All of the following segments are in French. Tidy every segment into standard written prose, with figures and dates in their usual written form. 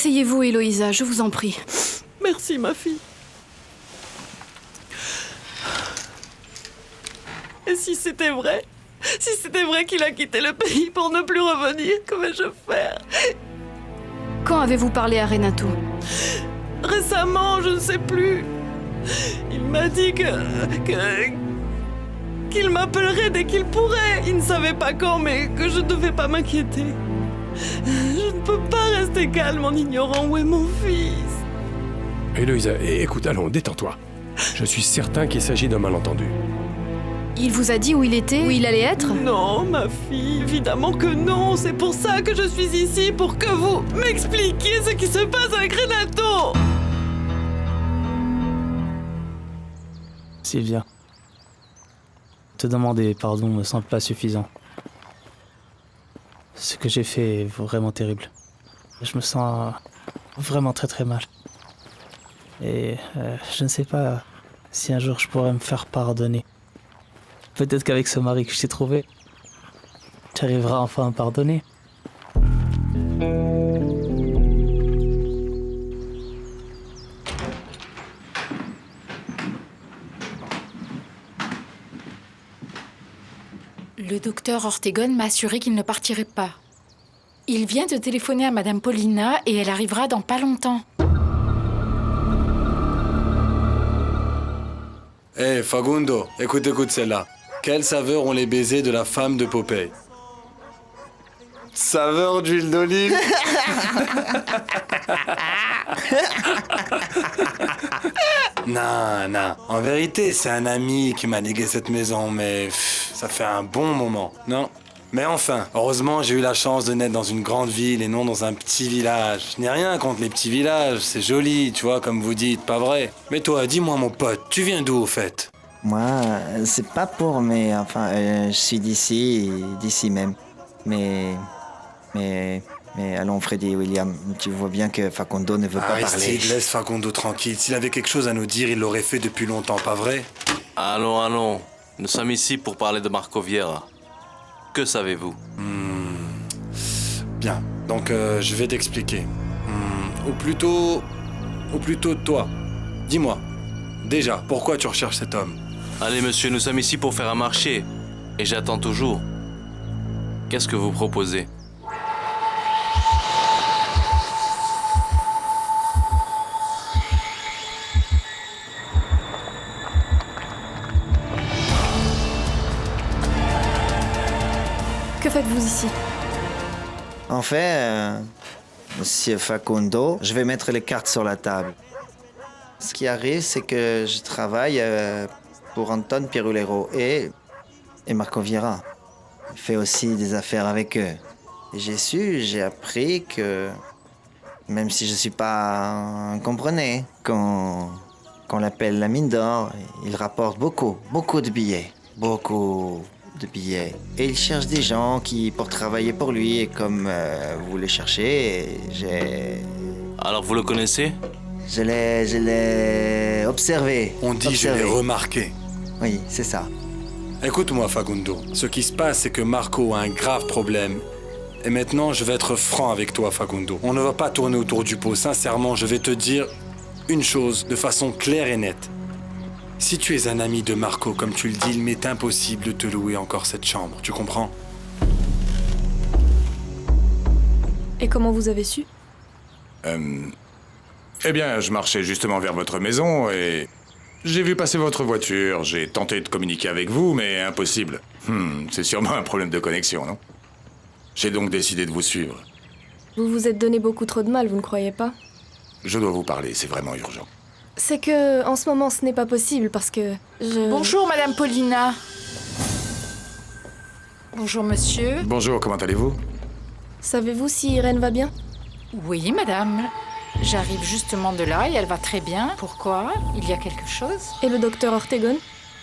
Asseyez-vous, Héloïsa, je vous en prie. Merci, ma fille. Et si c'était vrai? Si c'était vrai qu'il a quitté le pays pour ne plus revenir, que vais-je faire? Quand avez-vous parlé à Renato? Récemment, je ne sais plus. Il m'a dit qu'il m'appellerait dès qu'il pourrait. Il ne savait pas quand, mais que je ne devais pas m'inquiéter. Je ne peux pas rester calme en ignorant où est mon fils. Héloïsa, écoute, allons, détends-toi. Je suis certain qu'il s'agit d'un malentendu. Il vous a dit où il était, où il allait être? Non, ma fille, évidemment que non. C'est pour ça que je suis ici, pour que vous m'expliquiez ce qui se passe avec Renato. Sylvia, te demander pardon me semble pas suffisant. Ce que j'ai fait est vraiment terrible. Je me sens vraiment très très mal. Et je ne sais pas si un jour je pourrais me faire pardonner. Peut-être qu'avec ce mari que je t'ai trouvé, tu arriveras enfin à me pardonner. Le docteur Ortegon m'a assuré qu'il ne partirait pas. Il vient de téléphoner à Madame Paulina et elle arrivera dans pas longtemps. Hé, Facundo, écoute celle-là. Quelle saveur ont les baisers de la femme de Popeye? Saveur d'huile d'olive. Non. En vérité, c'est un ami qui m'a légué cette maison, mais ça fait un bon moment, non? Mais enfin, heureusement, j'ai eu la chance de naître dans une grande ville et non dans un petit village. Je n'ai rien contre les petits villages, c'est joli, tu vois, comme vous dites, pas vrai? Mais toi, dis-moi, mon pote, tu viens d'où, au fait? Moi, c'est pas pour, mais enfin, je suis d'ici même. Mais allons, Freddy et William, tu vois bien que Facundo ne veut pas parler. Aristide, laisse Facundo tranquille. S'il avait quelque chose à nous dire, il l'aurait fait depuis longtemps, pas vrai? Allons. Nous sommes ici pour parler de Marco Vieira. Que savez-vous? Bien, donc je vais t'expliquer. Ou plutôt toi. Dis-moi, déjà, pourquoi tu recherches cet homme? Allez, monsieur, nous sommes ici pour faire un marché. Et j'attends toujours. Qu'est-ce que vous proposez? Que faites-vous ici? En fait, Monsieur Facundo, je vais mettre les cartes sur la table. Ce qui arrive, c'est que je travaille pour Anton Pirulero et Marco Vieira. Je fais aussi des affaires avec eux. Et j'ai appris que, même si je suis pas comprenez, qu'on l'appelle la mine d'or, il rapporte beaucoup de billets. Beaucoup de billets. Et il cherche des gens pour travailler pour lui. Et comme vous le cherchez, Alors vous le connaissez? Je l'ai observé. On dit je l'ai remarqué. Oui, c'est ça. Écoute-moi, Facundo. Ce qui se passe, c'est que Marco a un grave problème. Et maintenant, je vais être franc avec toi, Facundo. On ne va pas tourner autour du pot. Sincèrement, je vais te dire une chose de façon claire et nette. Si tu es un ami de Marco, comme tu le dis, il m'est impossible de te louer encore cette chambre. Tu comprends? Et comment vous avez su? Eh bien, je marchais justement vers votre maison et j'ai vu passer votre voiture. J'ai tenté de communiquer avec vous, mais impossible. C'est sûrement un problème de connexion, non? J'ai donc décidé de vous suivre. Vous vous êtes donné beaucoup trop de mal, vous ne croyez pas? Je dois vous parler, c'est vraiment urgent. C'est que, en ce moment, ce n'est pas possible parce que Bonjour, Madame Paulina. Bonjour, monsieur. Bonjour, comment allez-vous? Savez-vous si Irène va bien? Oui, madame. J'arrive justement de là et elle va très bien. Pourquoi? Il y a quelque chose? Et le docteur Ortegon?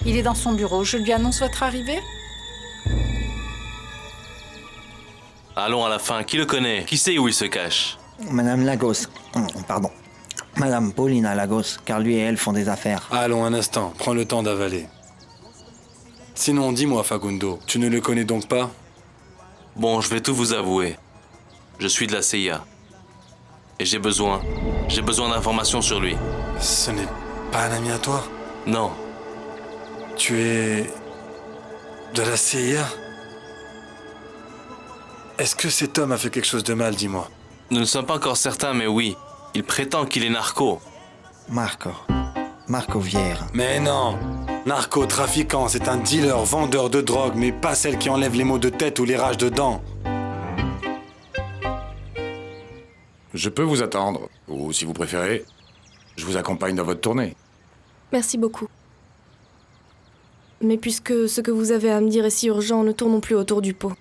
Il est dans son bureau. Je lui annonce votre arrivée? Allons à la fin. Qui le connaît? Qui sait où il se cache? Madame Lagos. Pardon. Madame Paulina Lagos, car lui et elle font des affaires. Allons, un instant. Prends le temps d'avaler. Sinon, dis-moi, Facundo, tu ne le connais donc pas? Bon, je vais tout vous avouer. Je suis de la CIA. Et j'ai besoin d'informations sur lui. Ce n'est pas un ami à toi? Non, Tu es... de la CIA? Est-ce que cet homme a fait quelque chose de mal, dis-moi? nous ne sommes pas encore certains, mais oui. Il prétend qu'il est narco. Marco Vieira. Mais non! Narcotrafiquant, c'est un dealer, vendeur de drogue, mais pas celle qui enlève les maux de tête ou les rages de dents. Je peux vous attendre, ou si vous préférez, je vous accompagne dans votre tournée. Merci beaucoup. Mais puisque ce que vous avez à me dire est si urgent, ne tournons plus autour du pot.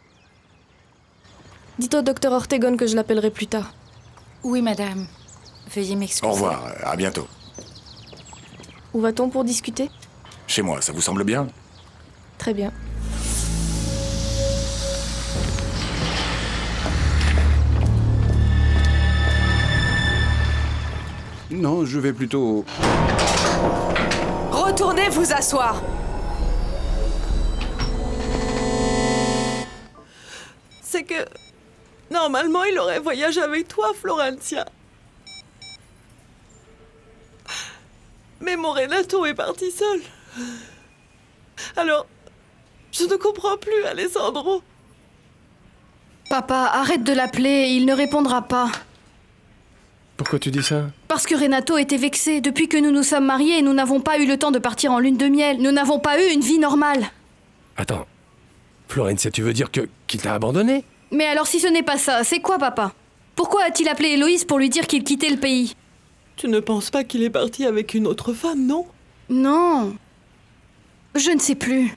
Dites au docteur Ortegon que je l'appellerai plus tard. Oui, madame. Veuillez m'excuser. Au revoir, à bientôt. Où va-t-on pour discuter? Chez moi, ça vous semble bien? Très bien. Non, je vais plutôt... Retournez vous asseoir. C'est que... normalement, il aurait voyagé avec toi, Florencia. Mais mon Renato est parti seul. Alors, je ne comprends plus, Alessandro. Papa, arrête de l'appeler, il ne répondra pas. Pourquoi tu dis ça? Parce que Renato était vexé. Depuis que nous nous sommes mariés, nous n'avons pas eu le temps de partir en lune de miel. Nous n'avons pas eu une vie normale. Attends. Florencia, tu veux dire qu'il t'a abandonné? Mais alors si ce n'est pas ça, c'est quoi, papa? Pourquoi a-t-il appelé Héloïse pour lui dire qu'il quittait le pays? Tu ne penses pas qu'il est parti avec une autre femme, non? Non. Je ne sais plus.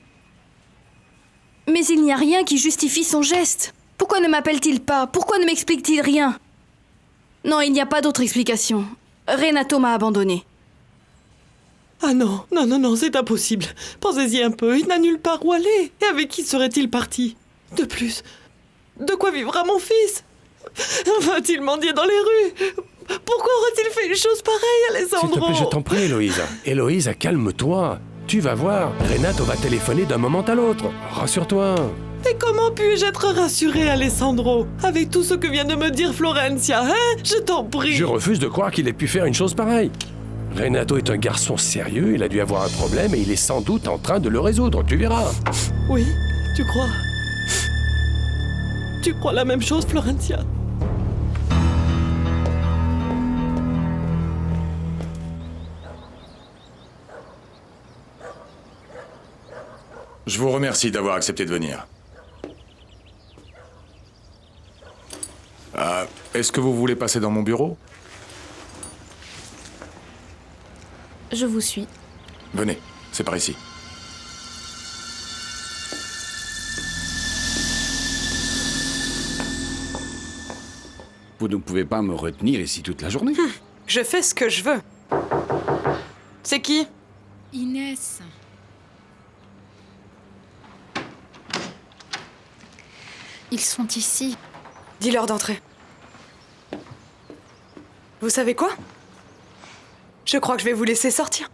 Mais il n'y a rien qui justifie son geste. Pourquoi ne m'appelle-t-il pas? Pourquoi ne m'explique-t-il rien? Non, il n'y a pas d'autre explication. Renato m'a abandonné. Ah non, non, non, non, c'est impossible. Pensez-y un peu, il n'a nulle part où aller. Et avec qui serait-il parti? De plus, de quoi vivra mon fils? Va-t-il mendier dans les rues? Pourquoi aurait-il fait une chose pareille, Alessandro? S'il te plaît, je t'en prie, Héloïsa. Héloïsa, calme-toi. Tu vas voir, Renato va téléphoner d'un moment à l'autre. Rassure-toi. Et comment puis-je être rassurée, Alessandro? Avec tout ce que vient de me dire Florencia, hein? Je t'en prie. Je refuse de croire qu'il ait pu faire une chose pareille. Renato est un garçon sérieux, il a dû avoir un problème et il est sans doute en train de le résoudre, tu verras. Oui, tu crois? Tu crois la même chose, Florencia? Je vous remercie d'avoir accepté de venir. Est-ce que vous voulez passer dans mon bureau? Je vous suis. Venez, c'est par ici. Vous ne pouvez pas me retenir ici toute la journée. Je fais ce que je veux. C'est qui? Inès. Ils sont ici. Dis-leur d'entrer. Vous savez quoi? Je crois que je vais vous laisser sortir.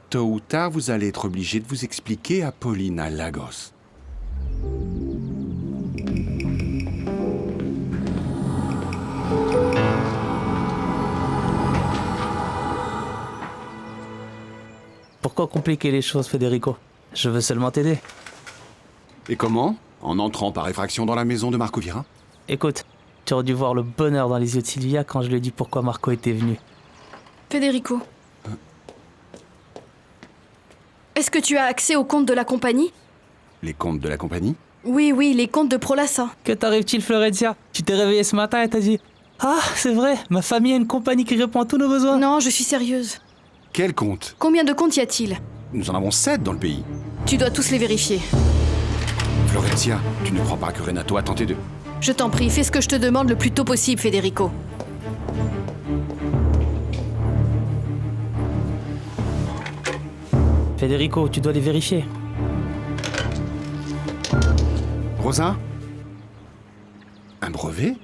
Tôt ou tard, vous allez être obligé de vous expliquer à Paulina Lagos. Pourquoi compliquer les choses, Federico? Je veux seulement t'aider. Et comment? En entrant par effraction dans la maison de Marco Vieira? Écoute, tu aurais dû voir le bonheur dans les yeux de Sylvia quand je lui ai dit pourquoi Marco était venu. Federico. Est-ce que tu as accès aux comptes de la compagnie? Les comptes de la compagnie? Oui, oui, les comptes de Prolassa. Que t'arrive-t-il, Florencia? Tu t'es réveillée ce matin et t'as dit « Ah, c'est vrai, ma famille a une compagnie qui répond à tous nos besoins. » Non, je suis sérieuse. Quel compte? Combien de comptes y a-t-il? Nous en avons 7 dans le pays. Tu dois tous les vérifier. Florencia, tu ne crois pas que Renato a tenté de... Je t'en prie, fais ce que je te demande le plus tôt possible, Federico. Federico, tu dois les vérifier. Rosa? Un brevet?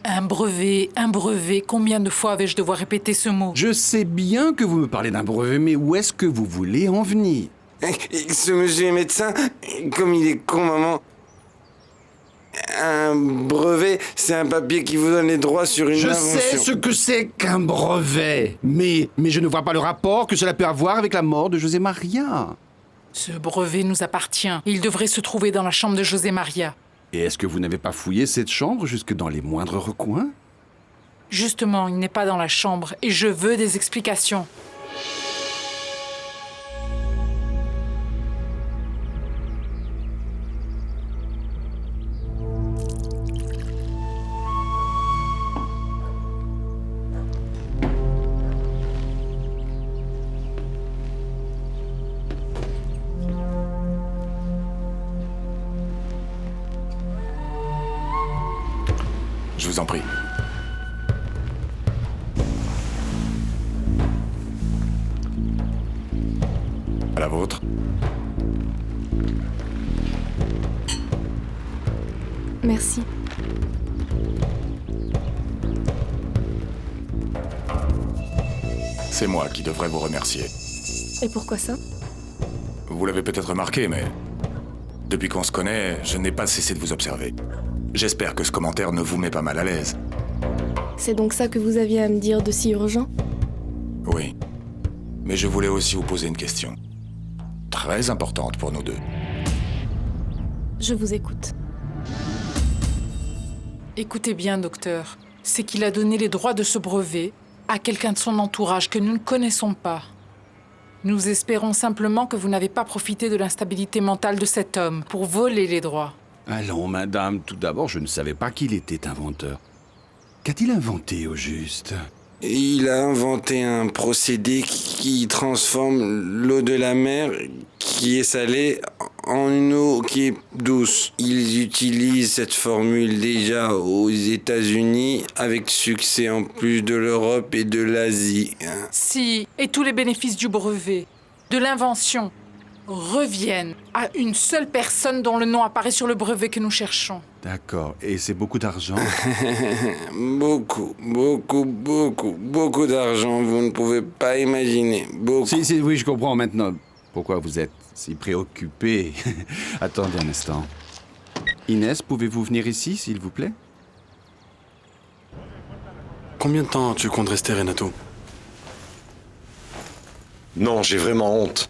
Un brevet, combien de fois vais-je devoir répéter ce mot? Je sais bien que vous me parlez d'un brevet, mais où est-ce que vous voulez en venir? Ce monsieur est médecin, comme il est con, maman. Un brevet, c'est un papier qui vous donne les droits sur une invention. Je sais ce que c'est qu'un brevet, mais je ne vois pas le rapport que cela peut avoir avec la mort de José Maria. Ce brevet nous appartient. Il devrait se trouver dans la chambre de José Maria. Et est-ce que vous n'avez pas fouillé cette chambre jusque dans les moindres recoins? Justement, il n'est pas dans la chambre et je veux des explications. Je vous en prie. À la vôtre. Merci. C'est moi qui devrais vous remercier. Et pourquoi ça? Vous l'avez peut-être remarqué, mais depuis qu'on se connaît, je n'ai pas cessé de vous observer. J'espère que ce commentaire ne vous met pas mal à l'aise. C'est donc ça que vous aviez à me dire de si urgent? Oui. Mais je voulais aussi vous poser une question. Très importante pour nous deux. Je vous écoute. Écoutez bien, docteur. C'est qu'il a donné les droits de ce brevet à quelqu'un de son entourage que nous ne connaissons pas. Nous espérons simplement que vous n'avez pas profité de l'instabilité mentale de cet homme pour voler les droits. Allons, madame, tout d'abord, je ne savais pas qu'il était inventeur. Qu'a-t-il inventé, au juste? Il a inventé un procédé qui transforme l'eau de la mer, qui est salée, en une eau qui est douce. Il utilise cette formule déjà aux États-Unis avec succès en plus de l'Europe et de l'Asie. Si, et tous les bénéfices du brevet, de l'invention, reviennent à une seule personne dont le nom apparaît sur le brevet que nous cherchons. D'accord. Et c'est beaucoup d'argent? Beaucoup d'argent, vous ne pouvez pas imaginer. Beaucoup. Si, oui, je comprends maintenant pourquoi vous êtes si préoccupé. Attendez un instant. Inès, pouvez-vous venir ici, s'il vous plaît? Combien de temps tu comptes rester, Renato? Non, j'ai vraiment honte.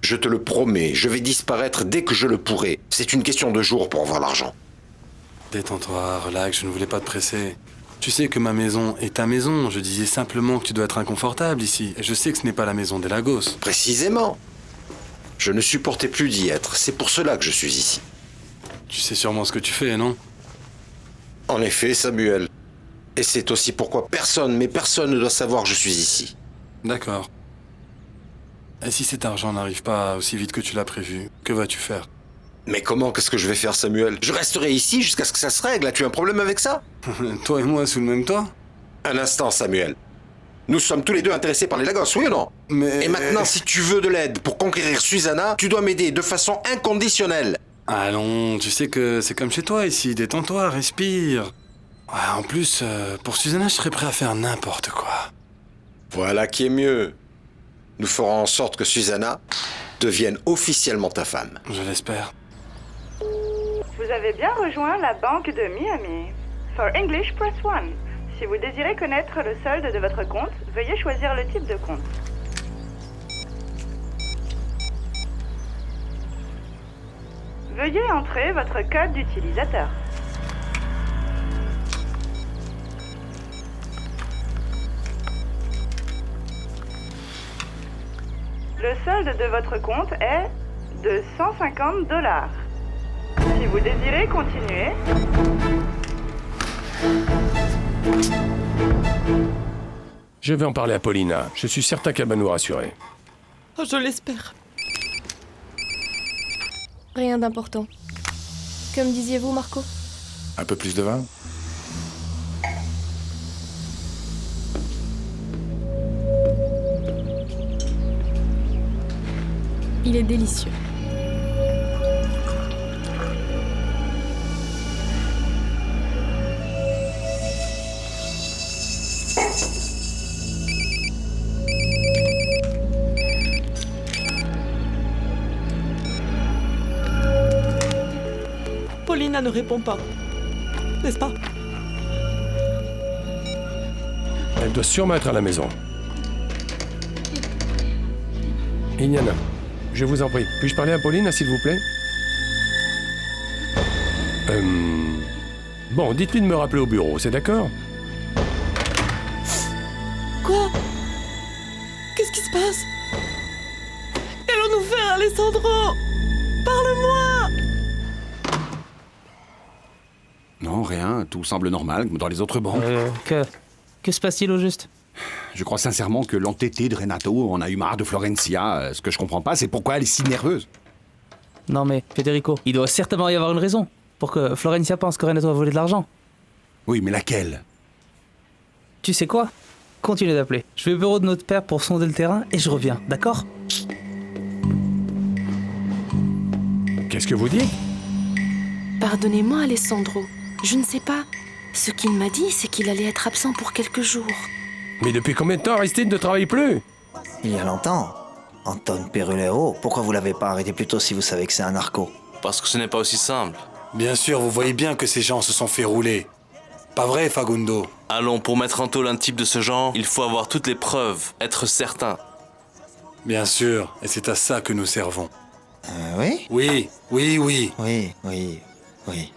Je te le promets, je vais disparaître dès que je le pourrai. C'est une question de jours pour avoir l'argent. Détends-toi, relax, je ne voulais pas te presser. Tu sais que ma maison est ta maison. Je disais simplement que tu dois être inconfortable ici. Et je sais que ce n'est pas la maison des Lagos. Précisément. Je ne supportais plus d'y être. C'est pour cela que je suis ici. Tu sais sûrement ce que tu fais, non? En effet, Samuel. Et c'est aussi pourquoi personne ne doit savoir que je suis ici. D'accord. Et si cet argent n'arrive pas aussi vite que tu l'as prévu, que vas-tu faire? Mais comment? Qu'est-ce que je vais faire, Samuel? Je resterai ici jusqu'à ce que ça se règle. As-tu un problème avec ça? Toi et moi sous le même toit? Un instant, Samuel. Nous sommes tous les deux intéressés par les Lagos, oui ou non? Mais... Et maintenant, si tu veux de l'aide pour conquérir Susanna, tu dois m'aider de façon inconditionnelle. Allons, tu sais que c'est comme chez toi ici. Détends-toi, respire. Ouais, en plus, pour Susanna, je serais prêt à faire n'importe quoi. Voilà qui est mieux. Nous ferons en sorte que Susanna devienne officiellement ta femme. Je l'espère. Vous avez bien rejoint la banque de Miami. For English, press 1. Si vous désirez connaître le solde de votre compte, veuillez choisir le type de compte. Veuillez entrer votre code d'utilisateur. Le solde de votre compte est de $150. Si vous désirez continuer... Je vais en parler à Paulina. Je suis certain qu'elle va nous rassurer. Oh, je l'espère. Rien d'important. Que me disiez-vous, Marco? Un peu plus de vin? Il est délicieux. Paulina, Rena ne répond pas. N'est-ce pas? Elle doit sûrement être à la maison. Iliana, je vous en prie, puis-je parler à Pauline, s'il vous plaît? Bon, dites-lui de me rappeler au bureau, c'est d'accord? Quoi? Qu'est-ce qui se passe? Qu'allons-nous faire, Alessandro? Parle-moi! Non, rien. Tout semble normal, comme dans les autres banques. Que se passe-t-il au juste? Je crois sincèrement que l'entêté de Renato en a eu marre de Florencia. Ce que je comprends pas, c'est pourquoi elle est si nerveuse. Non mais, Federico, il doit certainement y avoir une raison pour que Florencia pense que Renato a volé de l'argent. Oui, mais laquelle? Tu sais quoi? Continue d'appeler. Je vais au bureau de notre père pour sonder le terrain et je reviens, d'accord? Qu'est-ce que vous dites? Pardonnez-moi, Alessandro. Je ne sais pas. Ce qu'il m'a dit, c'est qu'il allait être absent pour quelques jours. Mais depuis combien de temps Aristide ne travaille plus? Il y a longtemps. Anton Perulero, pourquoi vous l'avez pas arrêté plus tôt si vous savez que c'est un narco? Parce que ce n'est pas aussi simple. Bien sûr, vous voyez bien que ces gens se sont fait rouler. Pas vrai, Facundo? Allons, pour mettre en taule un type de ce genre, il faut avoir toutes les preuves, être certain. Bien sûr, et c'est à ça que nous servons. Oui? Oui. Oui.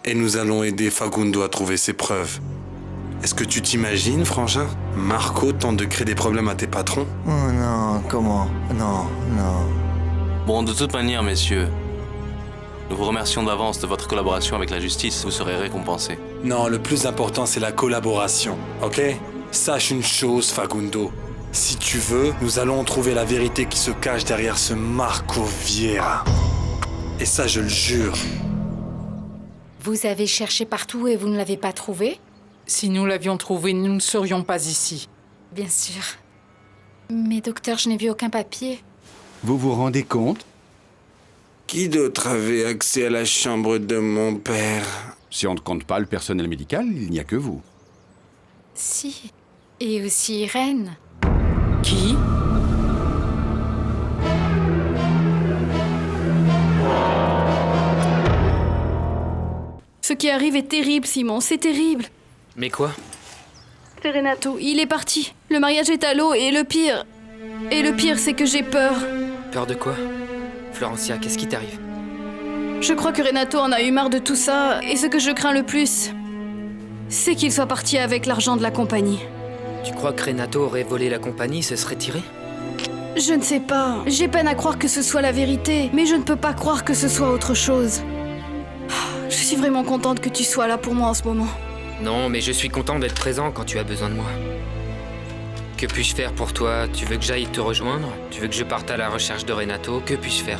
Et nous allons aider Facundo à trouver ses preuves. Est-ce que tu t'imagines, frangin? Marco tente de créer des problèmes à tes patrons? Oh non, comment? Non. Bon, de toute manière, messieurs, nous vous remercions d'avance de votre collaboration avec la justice. Vous serez récompensés. Non, le plus important, c'est la collaboration, ok? Sache une chose, Facundo. Si tu veux, nous allons trouver la vérité qui se cache derrière ce Marco Vieira. Et ça, je le jure. Vous avez cherché partout et vous ne l'avez pas trouvé? Si nous l'avions trouvé, nous ne serions pas ici. Bien sûr. Mais docteur, je n'ai vu aucun papier. Vous vous rendez compte? Qui d'autre avait accès à la chambre de mon père? Si on ne compte pas le personnel médical, il n'y a que vous. Si. Et aussi Irène. Qui? Ce qui arrive est terrible, Simon, c'est terrible. Mais quoi? C'est Renato, il est parti. Le mariage est à l'eau et le pire... c'est que j'ai peur. Peur de quoi? Florencia, qu'est-ce qui t'arrive? Je crois que Renato en a eu marre de tout ça, et ce que je crains le plus, c'est qu'il soit parti avec l'argent de la compagnie. Tu crois que Renato aurait volé la compagnie, se serait tiré? Je ne sais pas. J'ai peine à croire que ce soit la vérité, mais je ne peux pas croire que ce soit autre chose. Je suis vraiment contente que tu sois là pour moi en ce moment. Non, mais je suis content d'être présent quand tu as besoin de moi. Que puis-je faire pour toi? Tu veux que j'aille te rejoindre? Tu veux que je parte à la recherche de Renato? Que puis-je faire?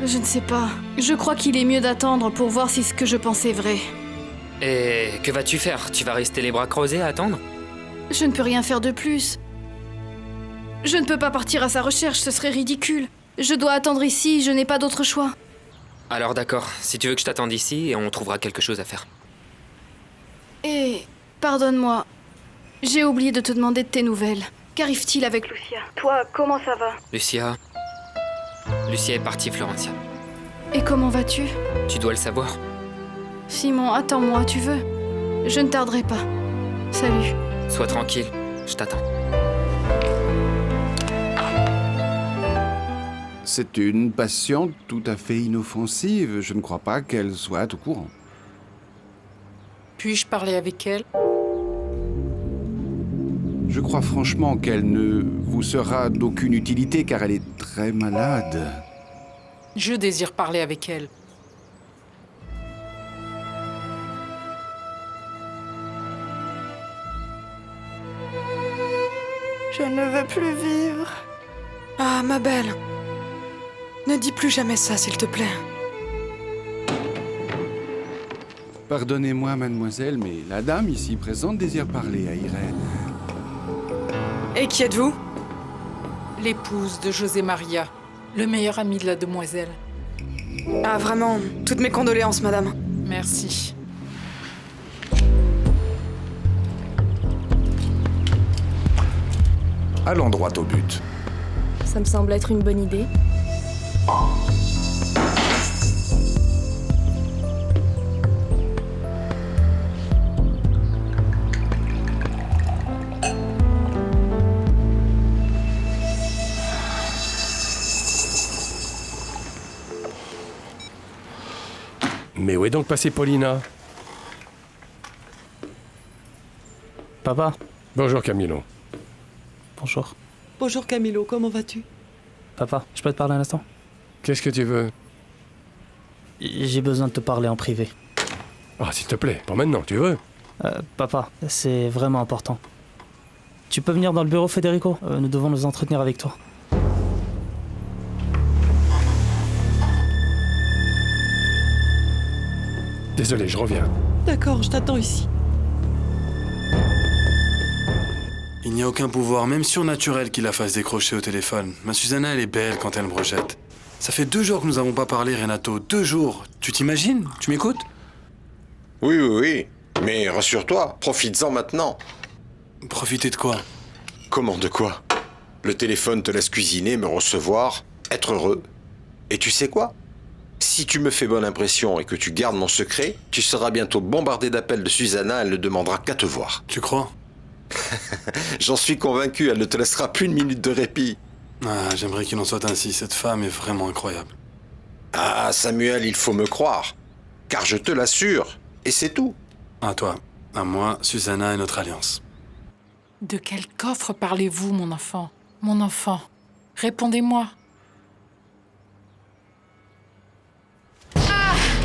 Je ne sais pas. Je crois qu'il est mieux d'attendre pour voir si ce que je pense est vrai. Et que vas-tu faire? Tu vas rester les bras croisés à attendre? Je ne peux rien faire de plus. Je ne peux pas partir à sa recherche, ce serait ridicule. Je dois attendre ici, je n'ai pas d'autre choix. Alors d'accord, si tu veux que je t'attende ici, on trouvera quelque chose à faire. Et... pardonne-moi. J'ai oublié de te demander de tes nouvelles. Qu'arrive-t-il avec Lucia? Toi, comment ça va? Lucia est partie, Florencia. Et comment vas-tu? Tu dois le savoir. Simon, attends-moi, tu veux? Je ne tarderai pas. Salut. Sois tranquille, je t'attends. C'est une patiente tout à fait inoffensive. Je ne crois pas qu'elle soit au courant. Puis-je parler avec elle? Je crois franchement qu'elle ne vous sera d'aucune utilité car elle est très malade. Je désire parler avec elle. Je ne veux plus vivre. Ah, ma belle. Ne dis plus jamais ça, s'il te plaît. Pardonnez-moi, mademoiselle, mais la dame ici présente désire parler à Irène. Et qui êtes-vous? L'épouse de José Maria, le meilleur ami de la demoiselle. Ah, vraiment, toutes mes condoléances, madame. Merci. Allons droit au but. Ça me semble être une bonne idée. Mais où est donc passée Paulina? Papa. Bonjour Camilo. Bonjour. Bonjour Camilo, comment vas-tu? Papa, je peux te parler un instant? Qu'est-ce que tu veux? J'ai besoin de te parler en privé. Ah, s'il te plaît, pas maintenant, tu veux? Papa, c'est vraiment important. Tu peux venir dans le bureau, Federico? Nous devons nous entretenir avec toi. Désolé, je reviens. D'accord, je t'attends ici. Il n'y a aucun pouvoir, même surnaturel, qui la fasse décrocher au téléphone. Ma Susanna, elle est belle quand elle me rejette. Ça fait 2 jours que nous n'avons pas parlé, Renato. 2 jours. Tu t'imagines? Tu m'écoutes? Oui, oui, oui. Mais rassure-toi, profites-en maintenant. Profiter de quoi? Comment de quoi? Le téléphone te laisse cuisiner, me recevoir, être heureux. Et tu sais quoi? Si tu me fais bonne impression et que tu gardes mon secret, tu seras bientôt bombardé d'appels de Susanna, elle ne demandera qu'à te voir. Tu crois? J'en suis convaincu, elle ne te laissera plus une minute de répit. Ah, j'aimerais qu'il en soit ainsi. Cette femme est vraiment incroyable. Ah, Samuel, il faut me croire. Car je te l'assure, et c'est tout. À toi, à moi, Susanna et notre alliance. De quel coffre parlez-vous, mon enfant? Mon enfant, répondez-moi.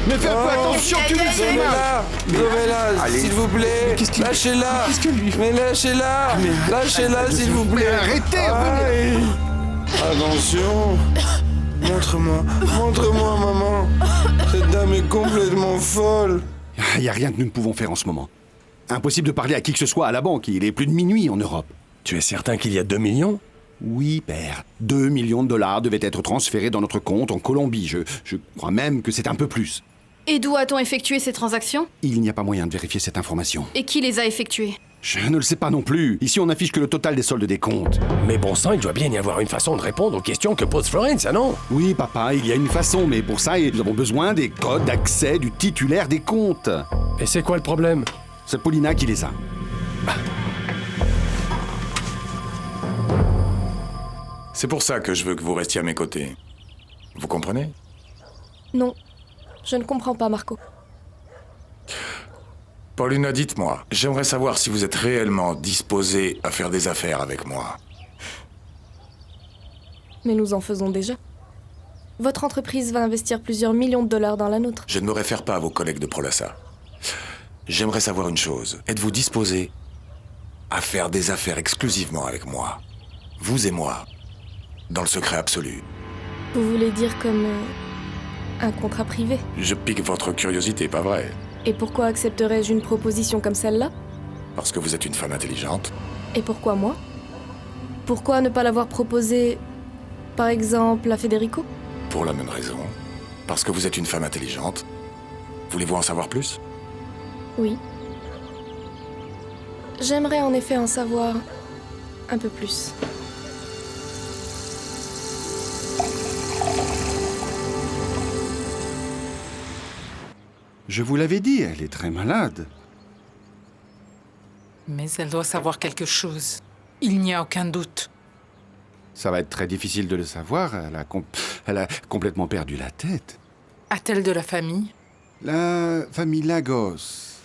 Mais fais un peu attention, tu le sais là. Sauvez-la, s'il vous plaît. Lâchez-la. Qu'est-ce que lui? Mais lâchez-la. Lâchez-la, s'il vous plaît. Arrêtez, Aïe. Attention. Montre-moi, maman. Cette dame est complètement folle. Il n'y a rien que nous ne pouvons faire en ce moment. Impossible de parler à qui que ce soit à la banque. Il est plus de minuit en Europe. Tu es certain qu'il y a 2 millions? Oui, père. 2 millions de dollars devaient être transférés dans notre compte en Colombie. Je crois même que c'est un peu plus. Et d'où a-t-on effectué ces transactions? Il n'y a pas moyen de vérifier cette information. Et qui les a effectuées? Je ne le sais pas non plus. Ici, on affiche que le total des soldes des comptes. Mais bon sang, il doit bien y avoir une façon de répondre aux questions que pose Florence, ah non? Oui, papa, il y a une façon, mais pour ça, nous avons besoin des codes d'accès du titulaire des comptes. Et c'est quoi le problème? C'est Paulina qui les a. C'est pour ça que je veux que vous restiez à mes côtés. Vous comprenez? Non, je ne comprends pas, Marco. Paulina, dites-moi, j'aimerais savoir si vous êtes réellement disposé à faire des affaires avec moi. Mais nous en faisons déjà. Votre entreprise va investir plusieurs millions de dollars dans la nôtre. Je ne me réfère pas à vos collègues de Prolassa. J'aimerais savoir une chose. Êtes-vous disposé à faire des affaires exclusivement avec moi? Vous et moi. Dans le secret absolu. Vous voulez dire comme un contrat privé? Je pique votre curiosité, pas vrai? Et pourquoi accepterais-je une proposition comme celle-là? Parce que vous êtes une femme intelligente. Et pourquoi moi? Pourquoi ne pas l'avoir proposé, par exemple, à Federico? Pour la même raison. Parce que vous êtes une femme intelligente. Voulez-vous en savoir plus? Oui. J'aimerais en effet en savoir un peu plus. Je vous l'avais dit, elle est très malade. Mais elle doit savoir quelque chose. Il n'y a aucun doute. Ça va être très difficile de le savoir. Elle a complètement perdu la tête. A-t-elle de la famille? La famille Lagos.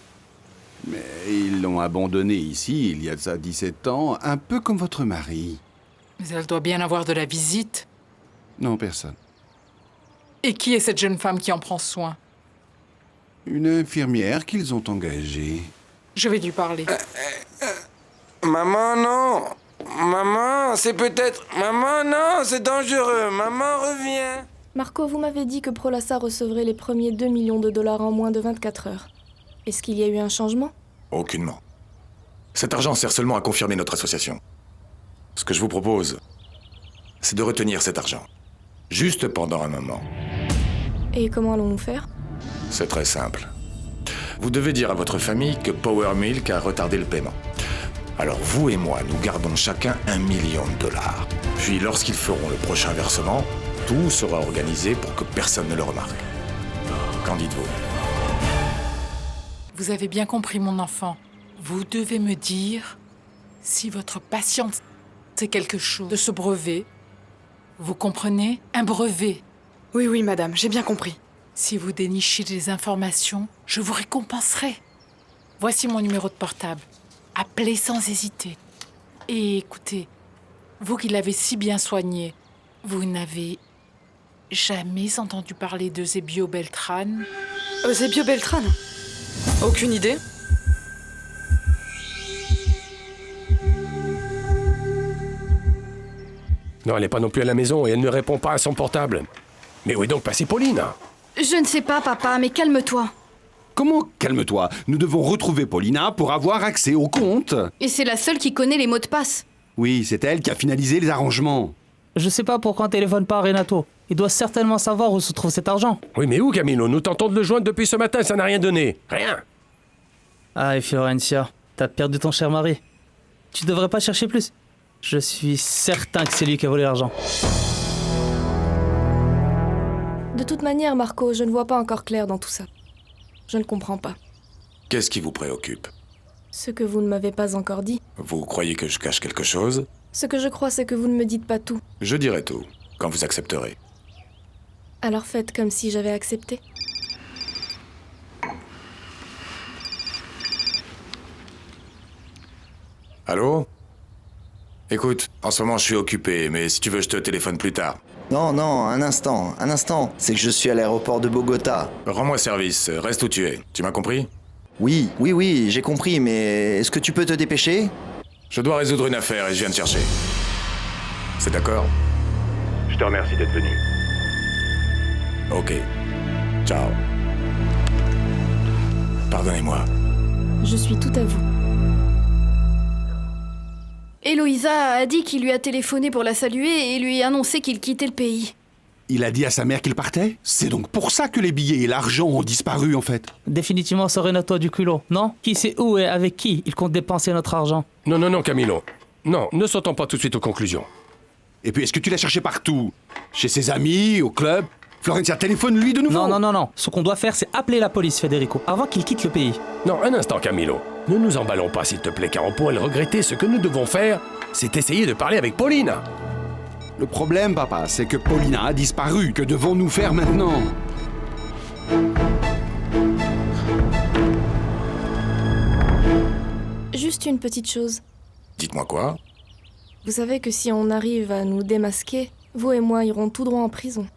Mais ils l'ont abandonnée ici, il y a de ça 17 ans, un peu comme votre mari. Mais elle doit bien avoir de la visite. Non, personne. Et qui est cette jeune femme qui en prend soin? Une infirmière qu'ils ont engagée. Je vais lui parler. Maman, non. Maman, c'est peut-être... Maman, non, c'est dangereux. Maman, reviens. Marco, vous m'avez dit que Prolassa recevrait les premiers 2 millions de dollars en moins de 24 heures. Est-ce qu'il y a eu un changement? Aucunement. Cet argent sert seulement à confirmer notre association. Ce que je vous propose, c'est de retenir cet argent. Juste pendant un moment. Et comment allons-nous faire? C'est très simple. Vous devez dire à votre famille que Power Milk a retardé le paiement. Alors vous et moi, nous gardons chacun 1 million de dollars. Puis lorsqu'ils feront le prochain versement, tout sera organisé pour que personne ne le remarque. Qu'en dites-vous? Vous avez bien compris, mon enfant. Vous devez me dire si votre patiente sait quelque chose de ce brevet. Vous comprenez? Un brevet. Oui, madame, j'ai bien compris. Si vous dénichez des informations, je vous récompenserai. Voici mon numéro de portable. Appelez sans hésiter. Et écoutez, vous qui l'avez si bien soigné, vous n'avez jamais entendu parler d'Eusebio Beltrán? Eusebio Beltrán? Aucune idée. Non, elle n'est pas non plus à la maison et elle ne répond pas à son portable. Mais où est donc passée Pauline? Je ne sais pas, papa, mais calme-toi. Comment calme-toi? Nous devons retrouver Paulina pour avoir accès au compte. Et c'est la seule qui connaît les mots de passe. Oui, c'est elle qui a finalisé les arrangements. Je sais pas pourquoi on téléphone pas à Renato. Il doit certainement savoir où se trouve cet argent. Oui, mais où, Camilo? Nous tentons de le joindre depuis ce matin, ça n'a rien donné. Rien. Ah, et Florencia, t'as perdu ton cher mari. Tu devrais pas chercher plus. Je suis certain que c'est lui qui a volé l'argent. De toute manière, Marco, je ne vois pas encore clair dans tout ça. Je ne comprends pas. Qu'est-ce qui vous préoccupe? Ce que vous ne m'avez pas encore dit. Vous croyez que je cache quelque chose? Ce que je crois, c'est que vous ne me dites pas tout. Je dirai tout, quand vous accepterez. Alors faites comme si j'avais accepté. Allô? Écoute, en ce moment je suis occupé, mais si tu veux je te téléphone plus tard. Non, non, un instant. C'est que je suis à l'aéroport de Bogota. Rends-moi service, reste où tu es. Tu m'as compris? Oui, j'ai compris, mais est-ce que tu peux te dépêcher? Je dois résoudre une affaire et je viens te chercher. C'est d'accord? Je te remercie d'être venu. Ok. Ciao. Pardonnez-moi. Je suis tout à vous. Héloïsa a dit qu'il lui a téléphoné pour la saluer et lui a annoncé qu'il quittait le pays. Il a dit à sa mère qu'il partait? C'est donc pour ça que les billets et l'argent ont disparu, en fait. Définitivement, ce Renato du culot, non? Qui sait où et avec qui il compte dépenser notre argent? Non, Camilo. Non, ne sautons pas tout de suite aux conclusions. Et puis, est-ce que tu l'as cherché partout? Chez ses amis, au club? Florencia, téléphone-lui de nouveau. Non. Ce qu'on doit faire, c'est appeler la police, Federico, avant qu'il quitte le pays. Non, un instant, Camilo. Ne nous emballons pas, s'il te plaît, car on pourrait le regretter. Ce que nous devons faire, c'est essayer de parler avec Pauline. Le problème, papa, c'est que Paulina a disparu. Que devons-nous faire maintenant? Juste une petite chose. Dites-moi quoi? Vous savez que si on arrive à nous démasquer, vous et moi irons tout droit en prison.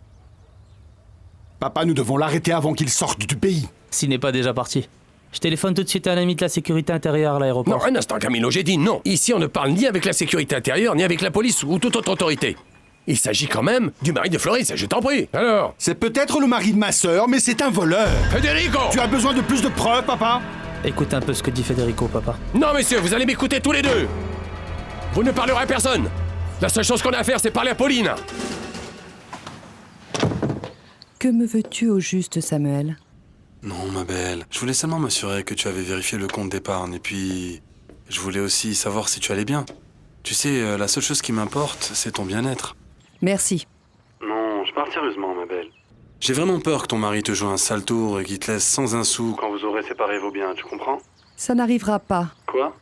Papa, nous devons l'arrêter avant qu'il sorte du pays. S'il n'est pas déjà parti. Je téléphone tout de suite à un ami de la sécurité intérieure à l'aéroport. Non, un instant, Camilo, j'ai dit non. Ici, on ne parle ni avec la sécurité intérieure, ni avec la police ou toute autre autorité. Il s'agit quand même du mari de Floris, je t'en prie. Alors? C'est peut-être le mari de ma sœur, mais c'est un voleur. Federico! Tu as besoin de plus de preuves, papa? Écoute un peu ce que dit Federico, papa. Non, messieurs, vous allez m'écouter tous les deux. Vous ne parlerez à personne. La seule chose qu'on a à faire, c'est parler à Pauline. Que me veux-tu au juste, Samuel? Non, ma belle. Je voulais seulement m'assurer que tu avais vérifié le compte d'épargne. Et puis, je voulais aussi savoir si tu allais bien. Tu sais, la seule chose qui m'importe, c'est ton bien-être. Merci. Non, je parle sérieusement, ma belle. J'ai vraiment peur que ton mari te joue un sale tour et qu'il te laisse sans un sou quand vous aurez séparé vos biens, tu comprends? Ça n'arrivera pas. Quoi?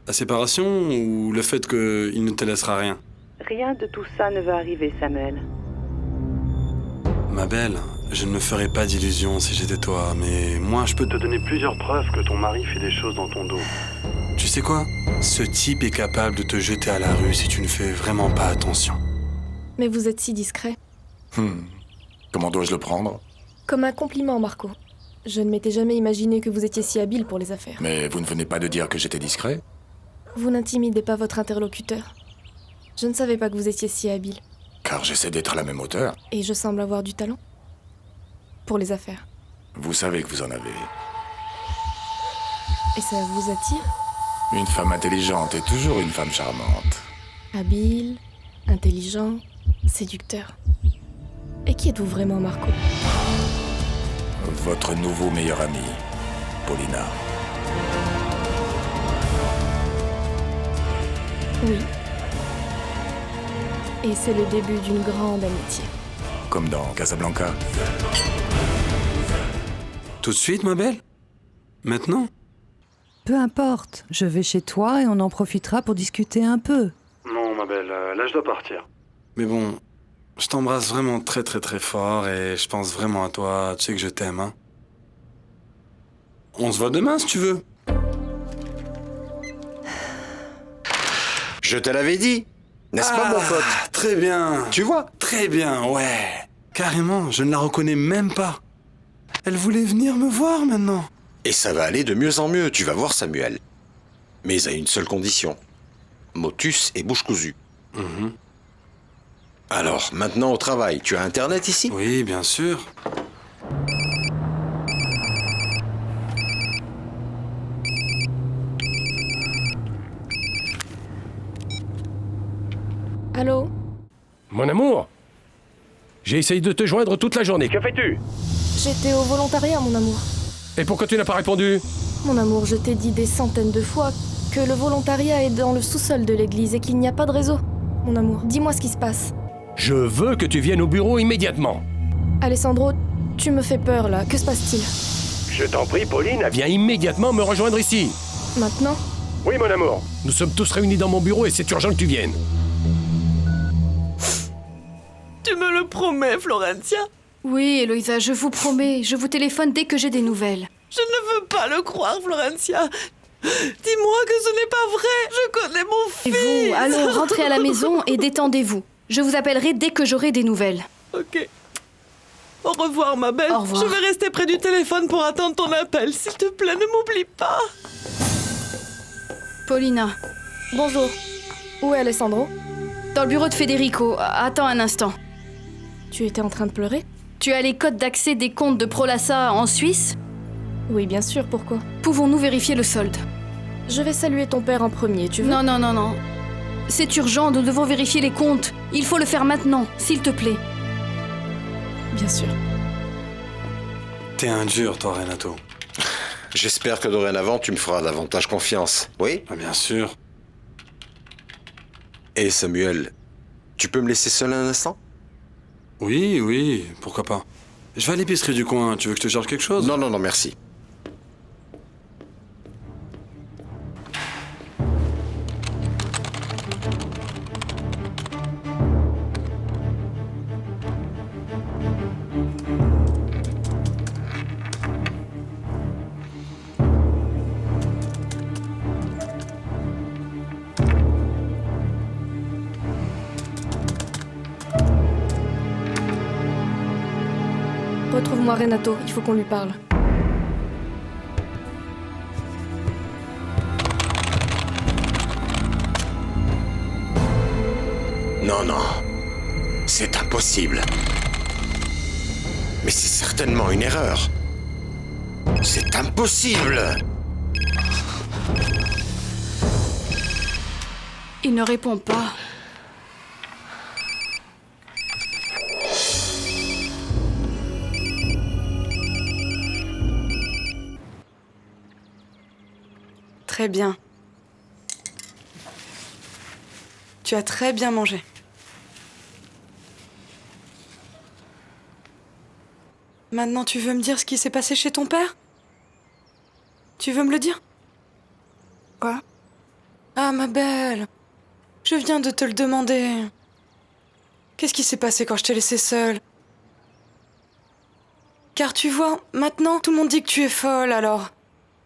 La séparation ou le fait qu'il ne te laissera rien? Rien de tout ça ne va arriver, Samuel. Ma belle, je ne me ferais pas d'illusions si j'étais toi, mais moi je peux te donner plusieurs preuves que ton mari fait des choses dans ton dos. Tu sais quoi? Ce type est capable de te jeter à la rue si tu ne fais vraiment pas attention. Mais vous êtes si discret. Comment dois-je le prendre? Comme un compliment, Marco. Je ne m'étais jamais imaginé que vous étiez si habile pour les affaires. Mais vous ne venez pas de dire que j'étais discret? Vous n'intimidez pas votre interlocuteur. Je ne savais pas que vous étiez si habile. Car j'essaie d'être à la même hauteur. Et je semble avoir du talent. Pour les affaires. Vous savez que vous en avez. Et ça vous attire? Une femme intelligente est toujours une femme charmante. Habile, intelligent, séducteur. Et qui êtes-vous vraiment, Marco? Votre nouveau meilleur ami, Paulina. Oui. Et c'est le début d'une grande amitié. Comme dans Casablanca. Tout de suite, ma belle? Maintenant? Peu importe, je vais chez toi et on en profitera pour discuter un peu. Non, ma belle, là je dois partir. Mais bon, Je t'embrasse vraiment très très très fort et je pense vraiment à toi. Tu sais que je t'aime, hein. On se voit demain si tu veux. Je te l'avais dit, n'est-ce pas, mon pote? Très bien. Tu vois? Très bien, ouais. Carrément, je ne la reconnais même pas. Elle voulait venir me voir maintenant. Et ça va aller de mieux en mieux, tu vas voir, Samuel. Mais à une seule condition. Motus et bouche cousue. Alors, maintenant au travail. Tu as Internet ici? Oui, bien sûr. Allô? Mon amour, j'ai essayé de te joindre toute la journée. Que fais-tu? J'étais au volontariat, mon amour. Et pourquoi tu n'as pas répondu? Mon amour, je t'ai dit des centaines de fois que le volontariat est dans le sous-sol de l'église et qu'il n'y a pas de réseau. Mon amour, dis-moi ce qui se passe. Je veux que tu viennes au bureau immédiatement. Alessandro, tu me fais peur là. Que se passe-t-il? Je t'en prie, Pauline, viens immédiatement me rejoindre ici. Maintenant? Oui, mon amour. Nous sommes tous réunis dans mon bureau et c'est urgent que tu viennes. Tu me le promets, Florencia? Oui, Eloïsa, je vous promets. Je vous téléphone dès que j'ai des nouvelles. Je ne veux pas le croire, Florencia. Dis-moi que ce n'est pas vrai. Je connais mon fils. Et vous, allons rentrer à la maison et détendez-vous. Je vous appellerai dès que j'aurai des nouvelles. Ok. Au revoir, ma belle. Au revoir. Je vais rester près du téléphone pour attendre ton appel. S'il te plaît, ne m'oublie pas. Paulina. Bonjour. Où est Alessandro? Dans le bureau de Federico. Attends un instant. Tu étais en train de pleurer? Tu as les codes d'accès des comptes de Prolassa en Suisse? Oui, bien sûr, pourquoi? Pouvons-nous vérifier le solde? Je vais saluer ton père en premier, tu veux? Non, non, non, non. C'est urgent, nous devons vérifier les comptes. Il faut le faire maintenant, s'il te plaît. Bien sûr. T'es un dur, toi, Renato. J'espère que dorénavant, tu me feras davantage confiance. Oui? Bien sûr. Et Samuel, tu peux me laisser seul un instant? Oui, oui, pourquoi pas. Je vais à l'épicerie du coin. Tu veux que je te charge quelque chose? Non, non, non, merci. Retrouve-moi Renato, il faut qu'on lui parle. Non, non. C'est impossible. Mais c'est certainement une erreur. C'est impossible. Il ne répond pas. Très bien. Tu as très bien mangé. Maintenant, tu veux me dire ce qui s'est passé chez ton père? Tu veux me le dire? Quoi? Ah, ma belle. Je viens de te le demander. Qu'est-ce qui s'est passé quand je t'ai laissée seule? Car tu vois, maintenant, tout le monde dit que tu es folle, alors...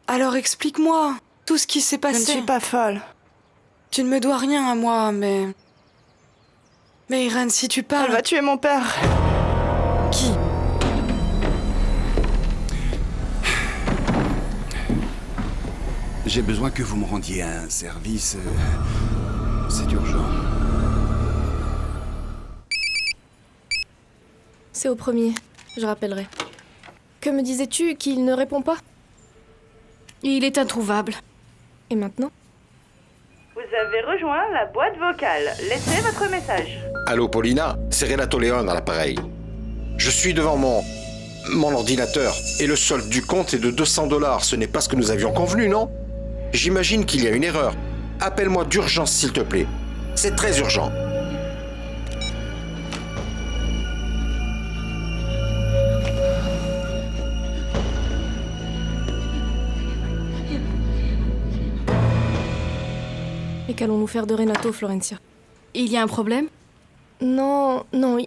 Alors explique-moi tout ce qui s'est passé. Je ne suis pas folle. Tu ne me dois rien à moi, mais... Mais Irène, si tu parles... Elle va tuer mon père. Qui? J'ai besoin que vous me rendiez un service. C'est urgent. C'est au premier, je rappellerai. Que me disais-tu, qu'il ne répond pas? Il est introuvable. Et maintenant? Vous avez rejoint la boîte vocale. Laissez votre message. Allô, Paulina? C'est Renato Leon à l'appareil. Je suis devant mon ordinateur. Et le solde du compte est de 200 $. Ce n'est pas ce que nous avions convenu, non? J'imagine qu'il y a une erreur. Appelle-moi d'urgence, s'il te plaît. C'est très urgent. Et qu'allons-nous faire de Renato, Florencia? Il y a un problème? Non, non,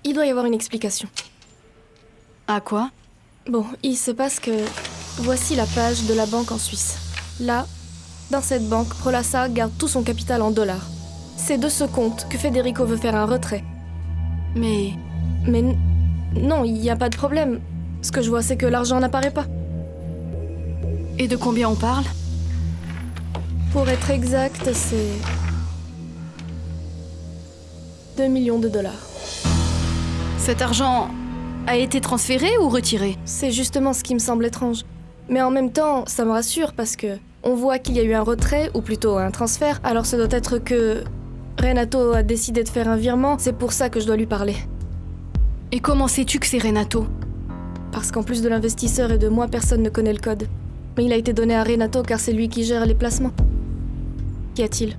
Il doit y avoir une explication. À quoi? Bon, il se passe que... Voici la page de la banque en Suisse. Là, dans cette banque, Prolassa garde tout son capital en dollars. C'est de ce compte que Federico veut faire un retrait. Mais non, il n'y a pas de problème. Ce que je vois, c'est que l'argent n'apparaît pas. Et de combien on parle? Pour être exact, c'est... 2 millions de dollars. Cet argent a été transféré ou retiré? C'est justement ce qui me semble étrange. Mais en même temps, ça me rassure parce que on voit qu'il y a eu un retrait, ou plutôt un transfert, alors ce doit être que Renato a décidé de faire un virement, c'est pour ça que je dois lui parler. Et comment sais-tu que c'est Renato? Parce qu'en plus de l'investisseur et de moi, personne ne connaît le code. Mais il a été donné à Renato car c'est lui qui gère les placements. Qu'y a-t-il?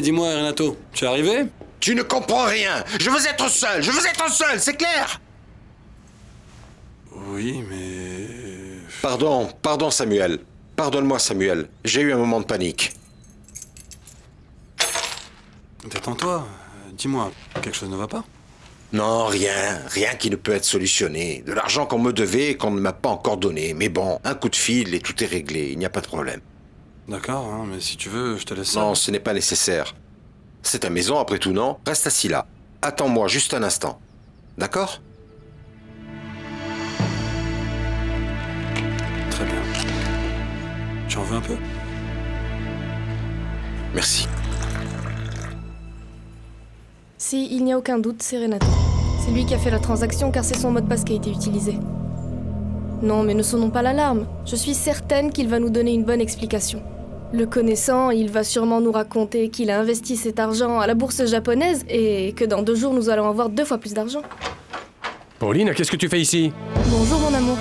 Dis-moi, Renato, tu es arrivé? Tu ne comprends rien. Je veux être seul, c'est clair? Oui, mais... Pardon, Samuel. Pardonne-moi, Samuel. J'ai eu un moment de panique. Détends-toi. Dis-moi, quelque chose ne va pas? Non, rien qui ne peut être solutionné. De l'argent qu'on me devait et qu'on ne m'a pas encore donné. Mais bon, un coup de fil et tout est réglé, il n'y a pas de problème. D'accord, hein, mais si tu veux, je te laisse... Non, ce n'est pas nécessaire. C'est ta maison, après tout, non? Reste assis là. Attends-moi juste un instant. D'accord? Très bien. Tu en veux un peu? Merci. Si, il n'y a aucun doute, c'est Renato. C'est lui qui a fait la transaction car c'est son mot de passe qui a été utilisé. Non, mais ne sonnons pas l'alarme. Je suis certaine qu'il va nous donner une bonne explication. Le connaissant, il va sûrement nous raconter qu'il a investi cet argent à la bourse japonaise et que dans 2 jours, nous allons avoir 2 fois plus d'argent. Pauline, qu'est-ce que tu fais ici? Bonjour, mon amour.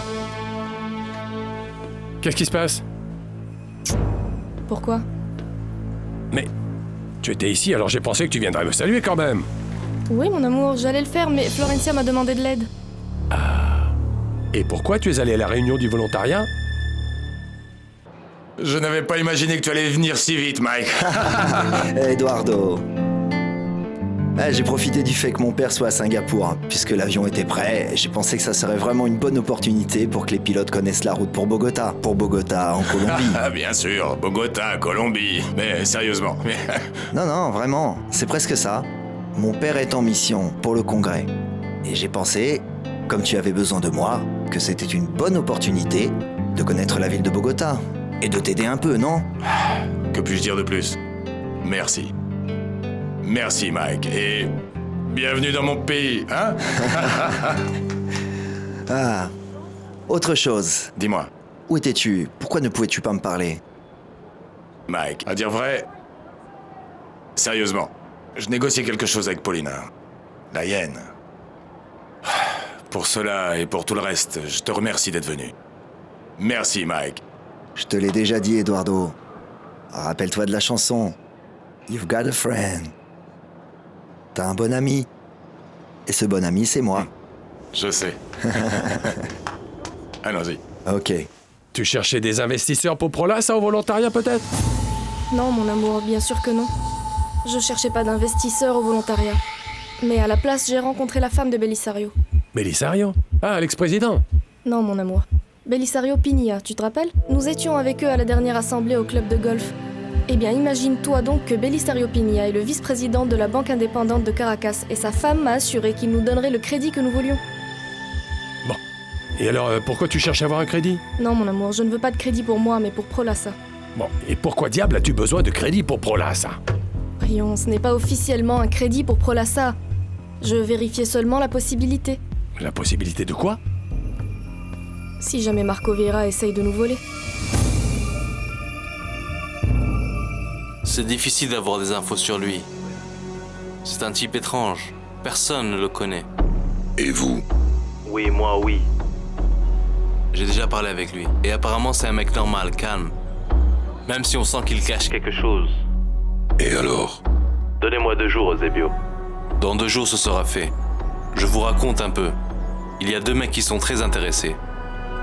Qu'est-ce qui se passe? Pourquoi? Mais tu étais ici, alors j'ai pensé que tu viendrais me saluer quand même. Oui, mon amour, j'allais le faire, mais Florencia m'a demandé de l'aide. Et pourquoi tu es allé à la réunion du volontariat? Je n'avais pas imaginé que tu allais venir si vite, Mike. Eduardo. J'ai profité du fait que mon père soit à Singapour, puisque l'avion était prêt. J'ai pensé que ça serait vraiment une bonne opportunité pour que les pilotes connaissent la route pour Bogota. Pour Bogota, en Colombie. Bien sûr, Bogota, Colombie. Mais sérieusement. Non, vraiment, c'est presque ça. Mon père est en mission pour le congrès. Et j'ai pensé, comme tu avais besoin de moi, que c'était une bonne opportunité de connaître la ville de Bogota. Et de t'aider un peu, non? Que puis-je dire de plus? Merci. Merci, Mike. Et bienvenue dans mon pays, hein? Autre chose. Dis-moi. Où étais-tu? Pourquoi ne pouvais-tu pas me parler? Mike, à dire vrai, sérieusement, je négociais quelque chose avec Paulina. La hyène. Pour cela et pour tout le reste, je te remercie d'être venu. Merci, Mike. Je te l'ai déjà dit, Eduardo. Rappelle-toi de la chanson. You've got a friend. T'as un bon ami. Et ce bon ami, c'est moi. Je sais. Allons-y. Ok. Tu cherchais des investisseurs pour Prolassa au volontariat, peut-être? Non, mon amour, bien sûr que non. Je cherchais pas d'investisseurs au volontariat. Mais à la place, j'ai rencontré la femme de Belisario. Belisario? Ah, l'ex-président? Non, mon amour. Belisario Pinilla, tu te rappelles? Nous étions avec eux à la dernière assemblée au club de golf. Eh bien, imagine-toi donc que Belisario Pinilla est le vice-président de la banque indépendante de Caracas et sa femme m'a assuré qu'il nous donnerait le crédit que nous voulions. Bon. Et alors, pourquoi tu cherches à avoir un crédit? Non, mon amour, je ne veux pas de crédit pour moi, mais pour Prolassa. Bon, et pourquoi diable as-tu besoin de crédit pour Prolassa? Prions, ce n'est pas officiellement un crédit pour Prolassa. Je vérifiais seulement la possibilité. La possibilité de quoi? Si jamais Marco Vieira essaye de nous voler. C'est difficile d'avoir des infos sur lui. C'est un type étrange. Personne ne le connaît. Et vous? Oui, moi, oui. J'ai déjà parlé avec lui. Et apparemment, c'est un mec normal, calme. Même si on sent qu'il cache quelque chose. Et alors? Donnez-moi 2 jours, Eusebio. Dans 2 jours, ce sera fait. Je vous raconte un peu. Il y a 2 mecs qui sont très intéressés.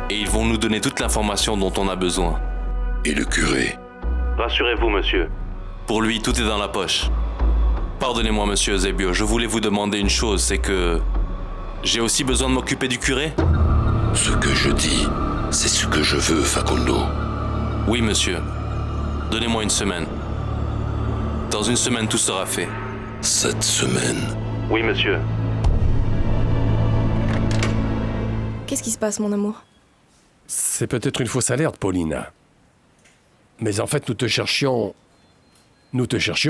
Et ils vont nous donner toute l'information dont on a besoin. Et le curé? Rassurez-vous, monsieur. Pour lui, tout est dans la poche. Pardonnez-moi, monsieur Eusebio, je voulais vous demander une chose, c'est que... j'ai aussi besoin de m'occuper du curé? Ce que je dis, c'est ce que je veux, Facundo. Oui, monsieur. Donnez-moi une semaine. Dans une semaine, tout sera fait. Cette semaine? Oui, monsieur. Qu'est-ce qui se passe, mon amour? C'est peut-être une fausse alerte, Paulina. Mais en fait, nous te cherchions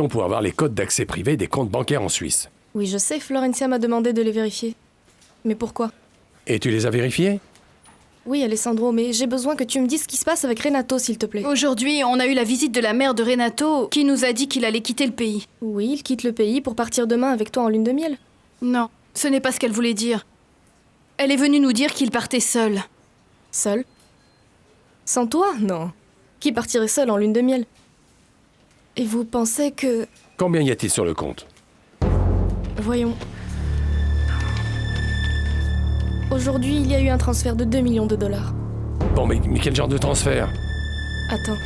pour avoir les codes d'accès privé des comptes bancaires en Suisse. Oui, je sais, Florencia m'a demandé de les vérifier. Mais pourquoi? Et tu les as vérifiés? Oui, Alessandro, mais j'ai besoin que tu me dises ce qui se passe avec Renato, s'il te plaît. Aujourd'hui, on a eu la visite de la mère de Renato qui nous a dit qu'il allait quitter le pays. Oui, il quitte le pays pour partir demain avec toi en lune de miel. Non, ce n'est pas ce qu'elle voulait dire. Elle est venue nous dire qu'il partait seul. Seul? Sans toi? Non. Qui partirait seul en lune de miel? Et vous pensez que... Combien y a-t-il sur le compte? Voyons. Aujourd'hui, il y a eu un transfert de 2 millions de dollars. Bon, mais quel genre de transfert? Attends.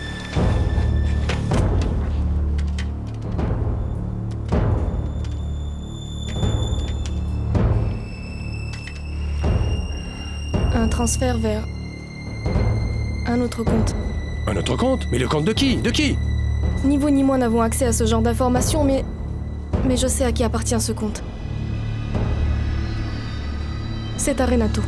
Un transfert vers... un autre compte. Un autre compte? Mais le compte de qui? De qui? Ni vous ni moi n'avons accès à ce genre d'informations, mais je sais à qui appartient ce compte. C'est à Renato.